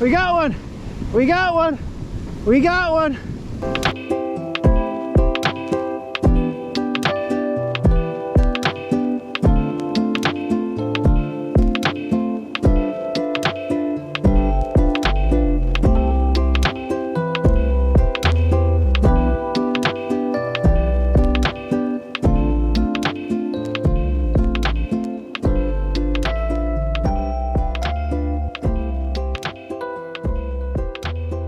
We got one. We got one. We got one.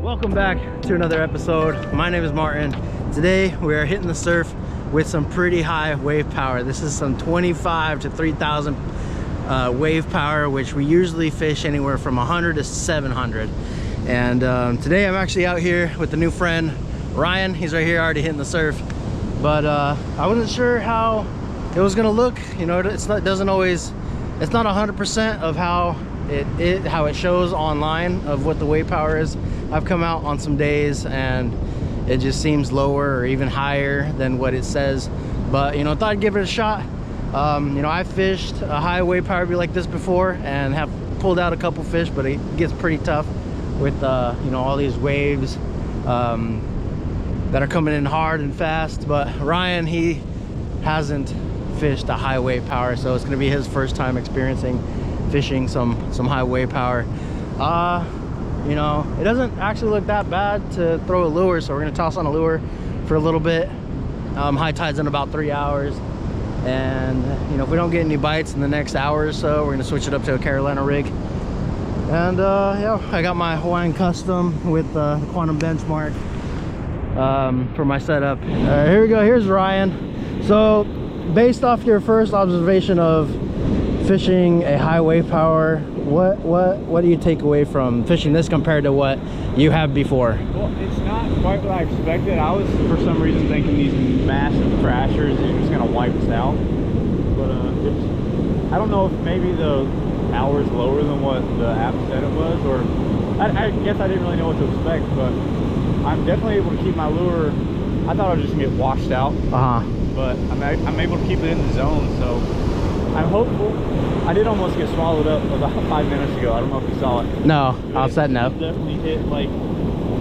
Welcome back to another episode. My name is Martin. Today we are hitting the surf with some pretty high wave power. This is some 25 to 3,000 wave power, which we usually fish anywhere from 100 to 700. And today I'm actually out here with the new friend Ryan. He's right here already hitting the surf, but I wasn't sure how it was gonna look. You know, it's not 100% of how it shows online of what the wave power is. I've come out on some days and it just seems lower or even higher than what it says, but you know, thought I'd give it a shot. You know, I've fished a high wave power like this before and have pulled out a couple fish, but it gets pretty tough with you know, all these waves that are coming in hard and fast. But Ryan, he hasn't fished a high wave power, so it's going to be his first time experiencing fishing some high wave power. You know, it doesn't actually look that bad to throw a lure, so we're gonna toss on a lure for a little bit. High tide's in about 3 hours, and you know, if we don't get any bites in the next hour or so, we're gonna switch it up to a Carolina rig. And yeah, I got my Hawaiian Custom with the Quantum benchmark for my setup. Here we go. Here's Ryan. So based off your first observation of fishing a high wave power, what do you take away from fishing this compared to what you have before? Well, it's not quite what I expected. I was for some reason thinking these massive crashers are just gonna wipe us out, but I don't know if maybe the power's lower than what the app said it was, or I guess I didn't really know what to expect. But I'm definitely able to keep my lure. I thought I was just gonna get washed out, but I'm able to keep it in the zone, so I'm hopeful. I did almost get swallowed up about 5 minutes ago. I don't know if you saw it. No, I'll set no. Definitely hit, like,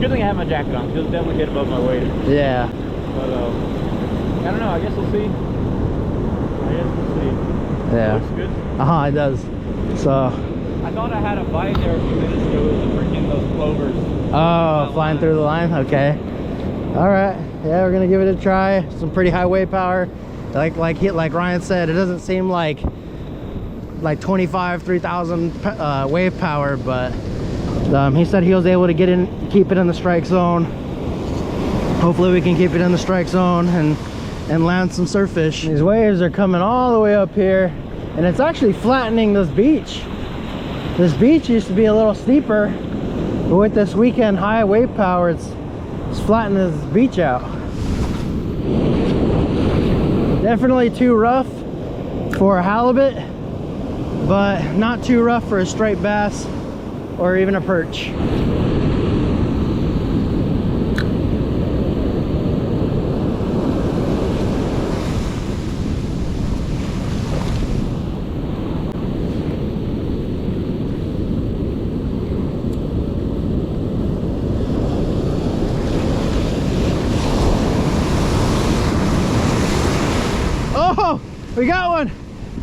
good thing I have my jacket on, because it definitely hit above my weight. Yeah. But I don't know, I guess we'll see. Yeah. It looks good. It does. So I thought I had a bite there a few minutes ago with the freaking those clovers. Oh, flying through the line? Okay. Alright. Yeah, we're gonna give it a try. Some pretty high wave power. Like Ryan said, it doesn't seem like 25, 3,000 wave power, but he said he was able to keep it in the strike zone. Hopefully we can keep it in the strike zone and land some surf fish. These waves are coming all the way up here, and it's actually flattening this beach. This beach used to be a little steeper, but with this weekend high wave power, it's flattening this beach out. Definitely too rough for a halibut, but not too rough for a striped bass or even a perch. Oh, we got one.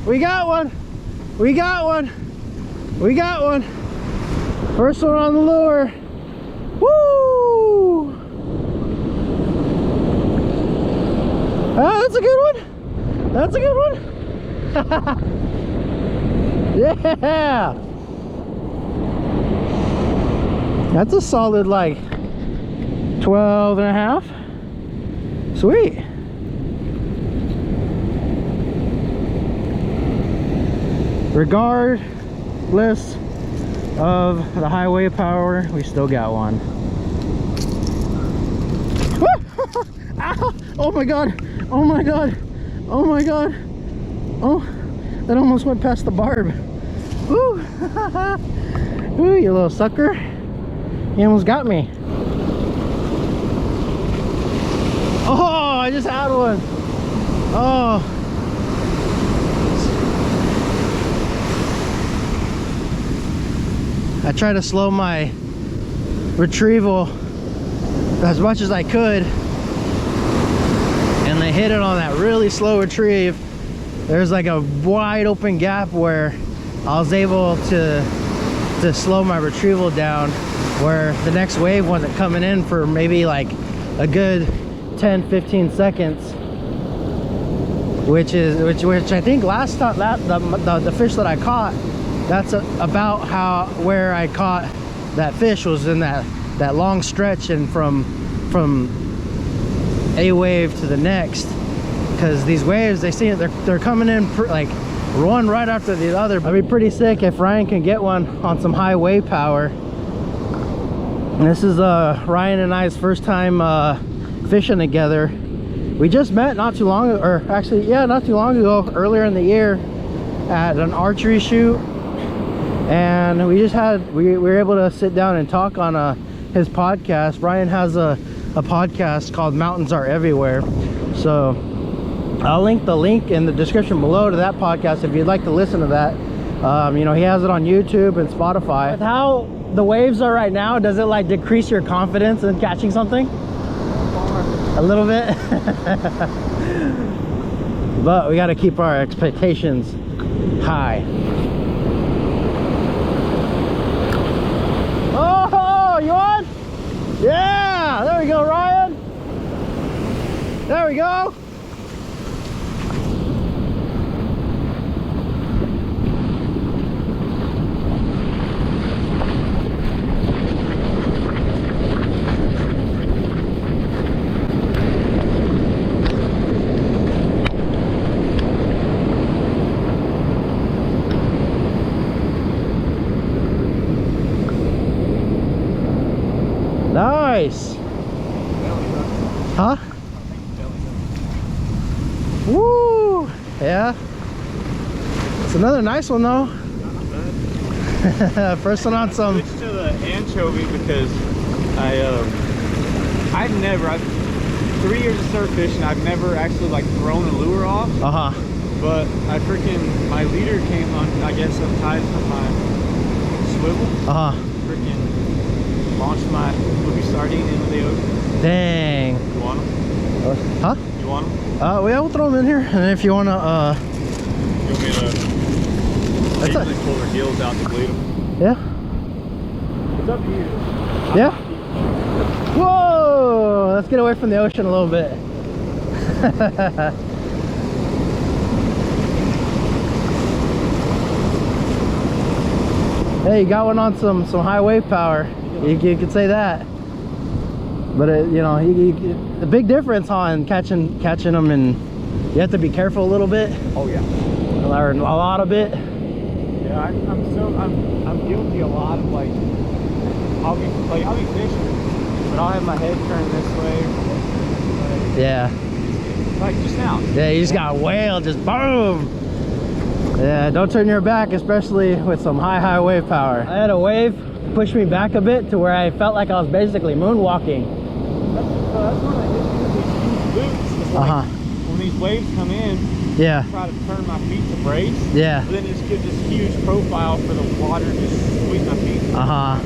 We got one. We got one. We got one. First one on the lure. Woo! Ah, that's a good one. That's a good one. Yeah. That's a solid like 12 and a half. Sweet. Regardless of the high wave power, we still got one. Ow! Oh my god! Oh my god! Oh my god! Oh, that almost went past the barb. Ooh! Ooh, you little sucker! He almost got me. Oh, I just had one. Oh. I try to slow my retrieval as much as I could, and they hit it on that really slow retrieve. There's like a wide open gap where I was able to slow my retrieval down, where the next wave wasn't coming in for maybe like a good 10-15 seconds, which I think last time the fish that I caught, that's about where I caught that fish, was in that long stretch, and from a wave to the next, because these waves, they're coming in like one right after the other. I'd be pretty sick if Ryan can get one on some high wave power. And this is Ryan and I's first time fishing together. We just met not too long ago, or actually, yeah, not too long ago, earlier in the year at an archery shoot. And we were able to sit down and talk on his podcast. Ryan has a podcast called Mountains Are Everywhere. So I'll link the link in the description below to that podcast if you'd like to listen to that. You know, he has it on YouTube and Spotify. With how the waves are right now, does it like decrease your confidence in catching something? A little bit. But we got to keep our expectations high. Oh, you on? Yeah, there we go, Ryan. There we go. Nice. Huh? Woo! Yeah. It's another nice one though. First one on some. Switched to the anchovy because I've 3 years of surf fishing, I've never actually like thrown a lure off. But my leader came on, I guess, untied from my swivel. Freaking launched my little sardine into the ocean. Dang. You want them? Huh? You want them? We'll throw them in here, and if you want to, you want me to usually pull their gills out to bleed them? Yeah. It's up to you. Yeah. Whoa! Let's get away from the ocean a little bit. Hey, you got one on some high wave power. You could say that. But you know, the big difference on catching them, and you have to be careful a little bit. Oh yeah. Or a lot of it. Yeah, I'm guilty a lot of like I'll be fishing, but I'll have my head turned this way. Yeah. Like just now. Yeah, you just got a whale, just boom. Yeah, don't turn your back, especially with some high wave power. I had a wave push me back a bit to where I felt like I was basically moonwalking. That's one of the issues with these huge boots. Is like, when these waves come in, yeah, I try to turn my feet to brace. Yeah. But then it just gives this huge profile for the water to just sweep my feet.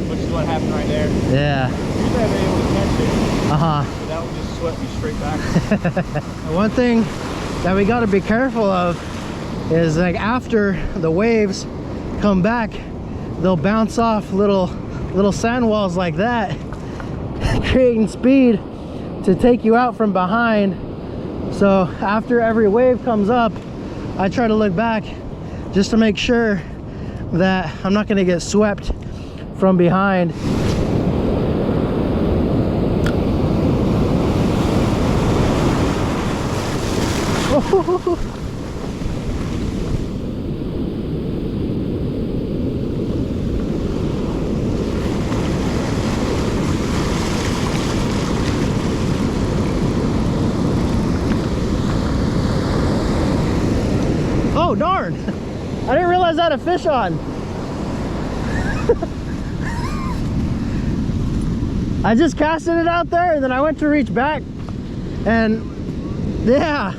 Which is what happened right there. Yeah. Usually I've been able to catch it. But that one just swept me straight back. One thing that we got to be careful of is like after the waves come back, they'll bounce off little sand walls like that, creating speed to take you out from behind. So after every wave comes up, I try to look back just to make sure that I'm not going to get swept from behind. Oh darn! I didn't realize I had a fish on. I just casted it out there and then I went to reach back and yeah.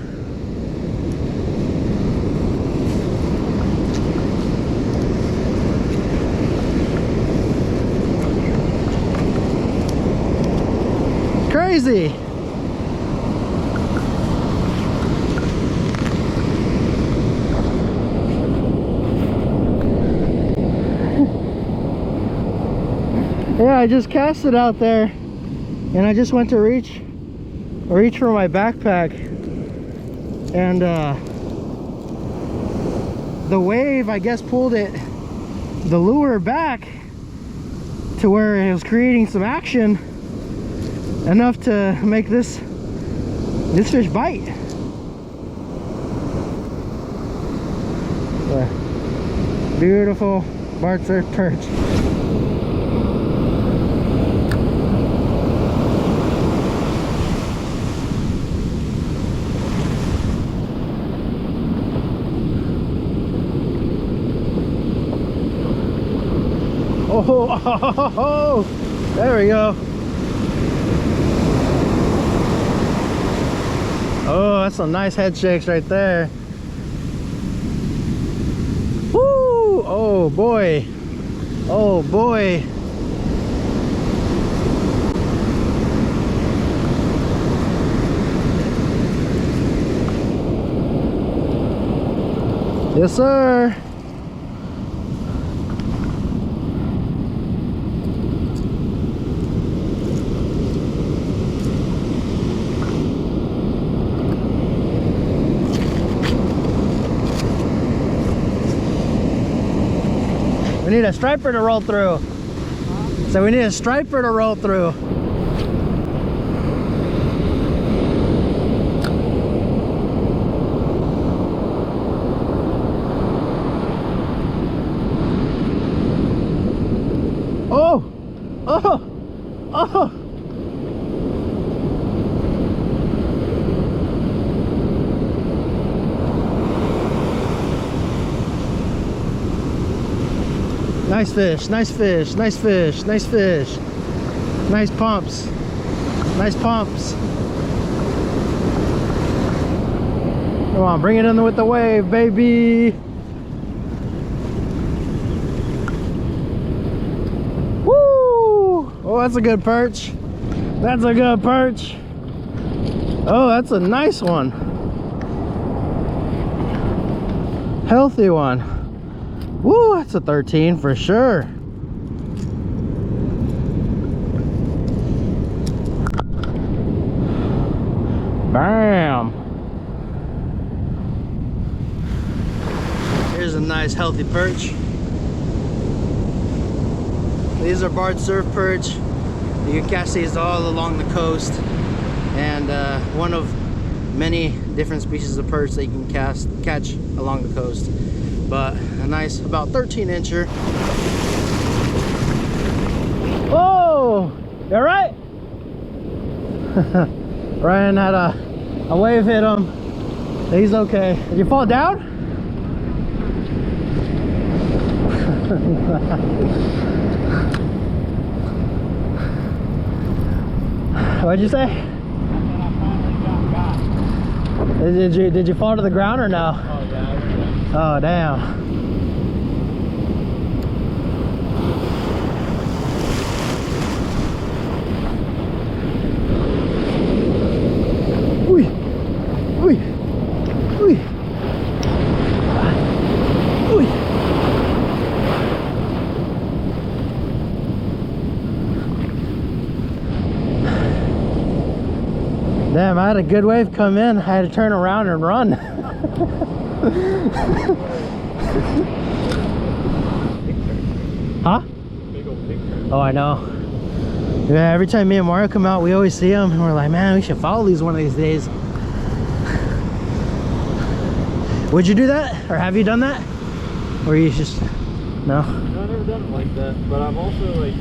crazy. Yeah, I just cast it out there and I just went to reach for my backpack, and the wave, I guess, pulled the lure back to where it was creating some action enough to make this fish bite. Beautiful barred surf perch. Oh, there we go. Oh, that's some nice head shakes right there. Woo! Oh boy. Oh boy. Yes, sir. We need a striper to roll through. So we need a striper to roll through. Oh! Oh! Oh! Nice fish, nice fish, nice fish, nice fish. Nice pumps. Nice pumps. Come on, bring it in with the wave, baby. Woo! Oh, that's a good perch. That's a good perch. Oh, that's a nice one. Healthy one. Woo, that's a 13 for sure. Bam. Here's a nice healthy perch. These are barred surf perch. You can catch these all along the coast, and one of many different species of perch that you can catch along the coast. But a nice about 13-incher. Whoa! You all right? Ryan had a wave hit him. He's okay. Did you fall down? What'd you say? Did you fall to the ground or no? Oh yeah. Oh damn. Ui. Ui. Ui. Ui. Damn, I had a good wave come in. I had to turn around and run. Huh? Big old picture. Oh, I know. Yeah, every time me and Mario come out, we always see them, and we're like, man, we should follow these one of these days. Would you do that, or have you done that, or you just no? No, I've never done it like that, but I've also like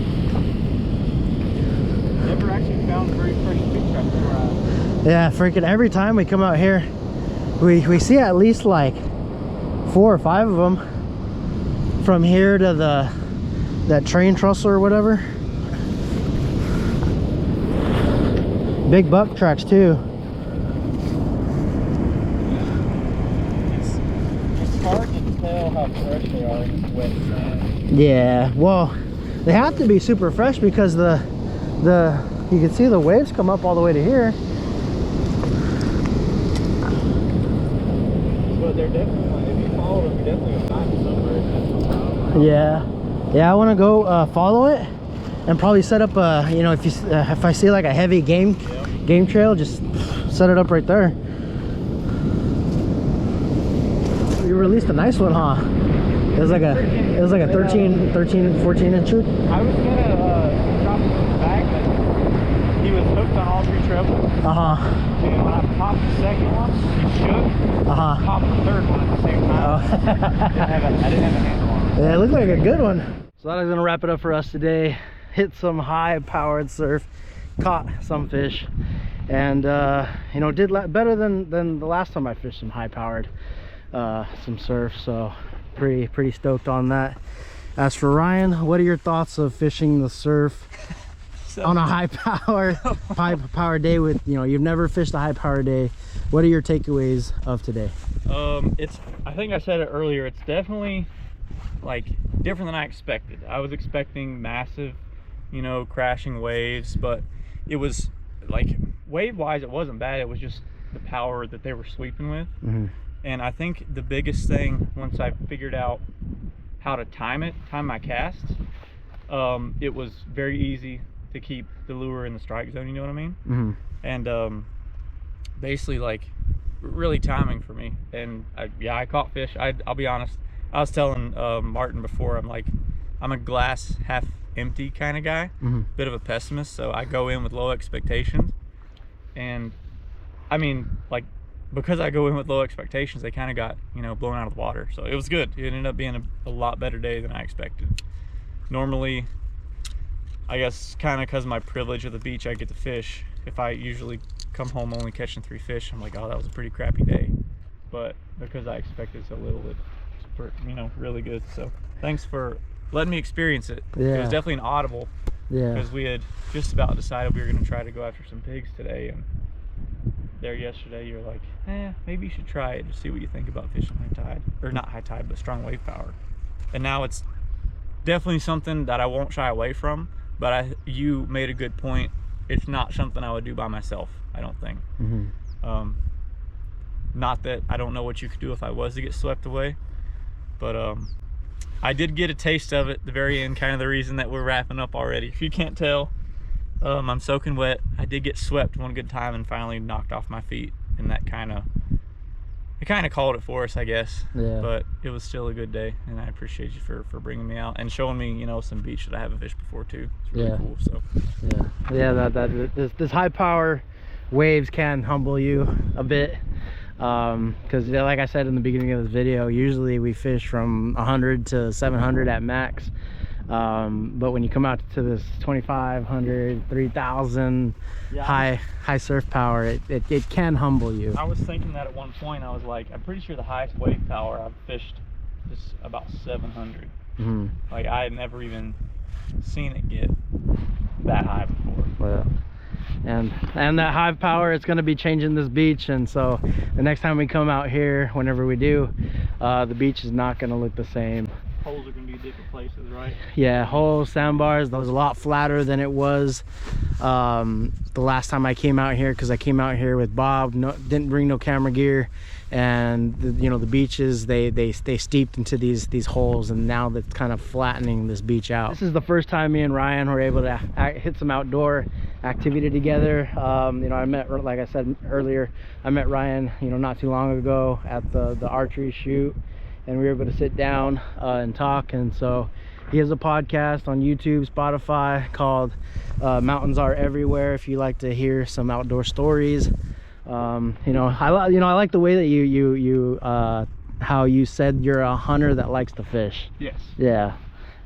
never actually found very fresh big traps where I. Yeah, freaking every time we come out here, we see at least like 4 or 5 of them from here to that train trestle or whatever. Big buck tracks too. It's hard to tell how fresh they are in this wet sand. Yeah, well, they have to be super fresh because the You can see the waves come up all the way to here. But they're definitely, if you follow them, you're definitely gonna find somewhere. Yeah, I want to go follow it and probably set up a, you know, if I see like a heavy game trail, just set it up right there. You released a nice one, huh? It was like a 13, 14 incher. I was gonna drop him in the bag, but he was hooked on all 3 trebles. And when I popped the second one, he shook. Popped the third one at the same time. I didn't have a handle on it. Yeah, it looked like a good one. So that is gonna wrap it up for us today. Hit some high-powered surf, caught some fish, and you know, did better than the last time I fished some high-powered some surf. So pretty stoked on that. As for Ryan, what are your thoughts of fishing the surf on a high power day with, you know, you've never fished a high power day? What are your takeaways of today? I think I said it earlier, it's definitely like different than I expected. I was expecting massive, you know, crashing waves, but it was like wave wise it wasn't bad. It was just the power that they were sweeping with. And I think the biggest thing, once I figured out how to time my casts, it was very easy to keep the lure in the strike zone, you know what I mean? And basically, like, really timing for me. And I caught fish. I'll be honest, I was telling Martin before, I'm a glass half empty kind of guy, bit of a pessimist, so I go in with low expectations. And I mean, like, because I go in with low expectations, they kind of got, you know, blown out of the water. So it was good. It ended up being a lot better day than I expected. Normally, I guess kind of because of my privilege of the beach, I get to fish. If I usually come home only catching 3 fish, I'm like, oh, that was a pretty crappy day. But because I expected so little, it's, you know, really good. So thanks for letting me experience it. It was definitely an audible. Because we had just about decided we were going to try to go after some pigs today, and there yesterday you're like, maybe you should try it to see what you think about fishing high tide, or not high tide, but strong wave power. And now it's definitely something that I won't shy away from, but you made a good point. It's not something I would do by myself, I don't think. Not that I don't know what you could do if I was to get swept away, but I did get a taste of it at the very end, kind of the reason that we're wrapping up already. If you can't tell, I'm soaking wet. I did get swept one good time and finally knocked off my feet, and that kind of called it for us, I guess. But it was still a good day, and I appreciate you for bringing me out and showing me, you know, some beach that I haven't fished before too. It's really cool. So this high power waves can humble you a bit, because like I said in the beginning of this video, usually we fish from 100 to 700 at max. But when you come out to this 2,500, 3,000 high surf power, it can humble you. I was thinking that at one point. I was like, I'm pretty sure the highest wave power I've fished is about 700. Like, I had never even seen it get that high before. And that high power, it's going to be changing this beach, and so the next time we come out here, whenever we do, the beach is not going to look the same. Holes are going to be different places, right? Yeah, holes, sandbars. That was a lot flatter than it was the last time I came out here, because I came out here with Bob. Didn't bring no camera gear, and you know, the beaches, they steeped into these holes, and now that's kind of flattening this beach out. This is the first time me and Ryan were able to hit some outdoor activity together. You know, I met, like I said earlier, I met Ryan, you know, not too long ago at the archery shoot, and we were able to sit down and talk. And so he has a podcast on YouTube, Spotify, called Mountains Are Everywhere, if you like to hear some outdoor stories. You know, I like the way that you how you said you're a hunter that likes to fish. Yes. Yeah.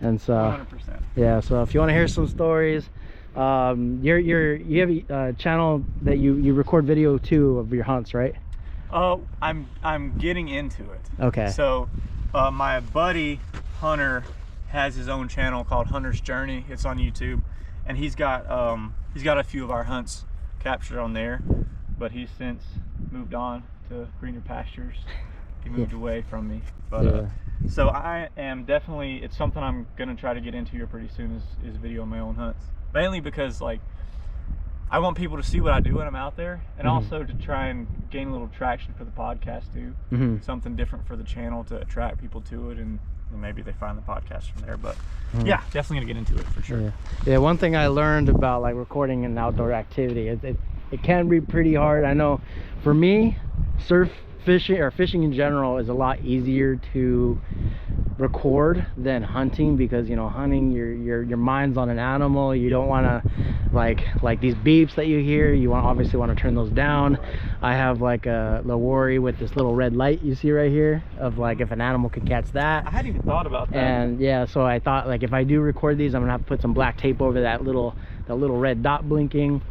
And so 100%. Yeah, so if you want to hear some stories, you have a channel that you record video too of your hunts, right? Oh, I'm getting into it. Okay. So my buddy Hunter has his own channel called Hunter's Journey. It's on YouTube, and he's got a few of our hunts captured on there, but he's since moved on to greener pastures. He moved away from me, but so I am definitely, it's something I'm gonna try to get into here pretty soon, is video my own hunts, mainly because, like, I want people to see what I do when I'm out there, and also to try and gain a little traction for the podcast too. Something different for the channel to attract people to it, and maybe they find the podcast from there. But yeah, definitely gonna get into it for sure. Yeah, one thing I learned about like recording an outdoor activity, it can be pretty hard. I know for me, surf fishing or fishing in general is a lot easier to record than hunting, because you know, hunting, your mind's on an animal. You don't want to like these beeps that you hear, you obviously want to turn those down. I have like a Leroy with this little red light you see right here, of like if an animal could catch that. I hadn't even thought about that. And yeah, so I thought like if I do record these, I'm gonna have to put some black tape over that little red dot blinking.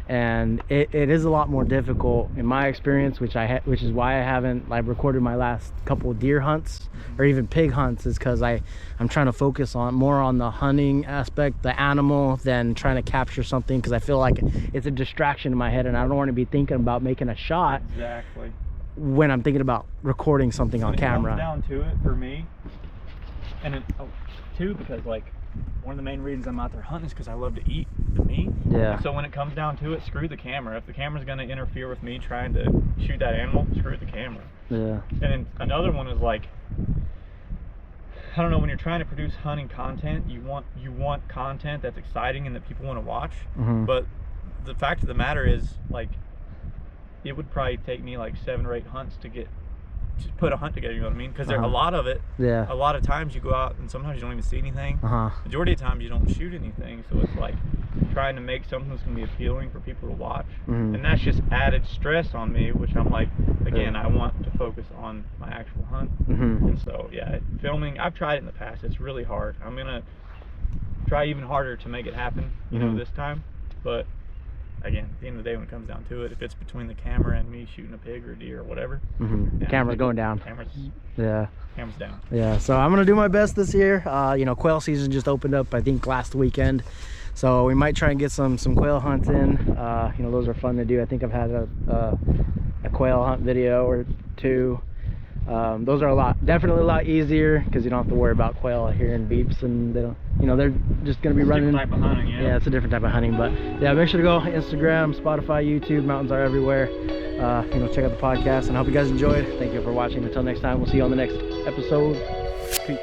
And it is a lot more difficult in my experience, which is why I haven't like recorded my last couple of deer hunts or even pig hunts, is because I'm trying to focus more on the hunting aspect, the animal, than trying to capture something, because I feel like it's a distraction in my head and I don't want to be thinking about making a shot when I'm thinking about recording something on camera. It comes down to it for me, and too, because like one of the main reasons I'm out there hunting is because I love to eat the meat. Yeah. So when it comes down to it, screw the camera. If the camera's going to interfere with me trying to shoot that animal, screw the camera. Yeah. And then another one is like, I don't know, when you're trying to produce hunting content, you want content that's exciting and that people want to watch. But the fact of the matter is, like, it would probably take me like 7 or 8 hunts to put a hunt together, you know what I mean? Because there's a lot of it. Yeah. A lot of times you go out and sometimes you don't even see anything. Majority of the times you don't shoot anything, so it's like trying to make something that's gonna be appealing for people to watch, and that's just added stress on me, which I'm like, again, I want to focus on my actual hunt. And so yeah, filming, I've tried it in the past. It's really hard. I'm gonna try even harder to make it happen, you know, this time. But again, at the end of the day, when it comes down to it, if it's between the camera and me shooting a pig or a deer or whatever, camera's going down. Camera's down. Yeah, so I'm gonna do my best this year. You know, quail season just opened up, I think, last weekend, so we might try and get some quail hunts in. You know, those are fun to do. I think I've had a quail hunt video or 2. Those are definitely a lot easier, because you don't have to worry about quail hearing beeps, and they don't, you know, they're just going to be running. Different type of hunting, yeah, it's a different type of hunting. But yeah, make sure to go Instagram, Spotify, YouTube, mountains are everywhere. You know, check out the podcast, and I hope you guys enjoyed. Thank you for watching. Until next time, we'll see you on the next episode. Peace.